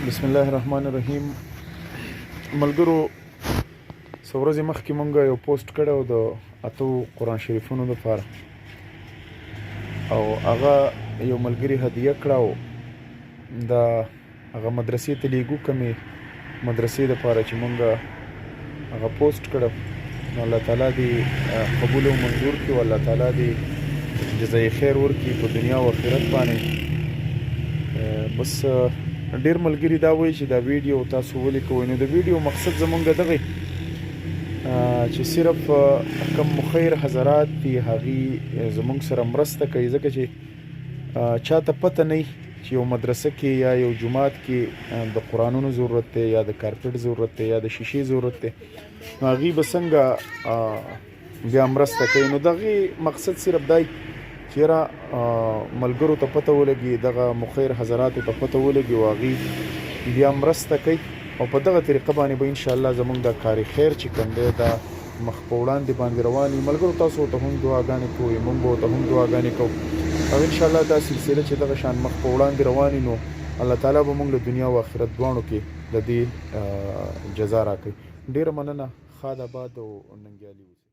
بسم الله الرحمن الرحیم. ملګرو څورځې مخکې مونږ یو پوسټ کړو د اتو قرآن شریفونو لپاره او هغه یو ملګري هدیه کړو د هغه مدرسې ته لیږو کمې مدرسې لپاره چې مونږ هغه پوسټ کړو. نو الله تعالی دې قبول او منظور کړي او الله تعالی دې جزای خیر ورکړي په دنیا او آخرت باندې. بس ډیر ملګری دا وایي چې دا ویډیو تاسو ولې کوئ. نو د ویډیو مقصد زمونږ دغه چې صرف کم مخیر حضرات دي هغې زمونږ سره مرسته کوي، ځکه چې چاته پته نه چې یو مدرسه کې یا یو جومات کې د قرآنونو ضرورت دی یا د کارپټ ضرورت دی یا د شیشې ضرورت دی، نو هغې به څنګه بیا مرسته کوي. نو دغې مقصد صرف دی چې یاره ملګرو ته پته ولګي، دغه مخیر حضراتو ته پته ولګي او هغې بیا مرسته کوي او په دغه طریقه باندې به انشاءالله زمونږ د کار خیر چې کوم دی دا مخ په وړاندې باندې روان وي. ملګرو تاسو ته هم دعاګانې کوئ، موږ به ورته هم دعاګانې کوو او انشاءالله دا سلسله چې دغه شان مخ په وړاندې روان وي نو الله تعالی به موږ له دنیا او آخرت دواړو کې د دې جزا راکوي. ډېره مننه. ښاد آباد او ننګیالي اوسئ.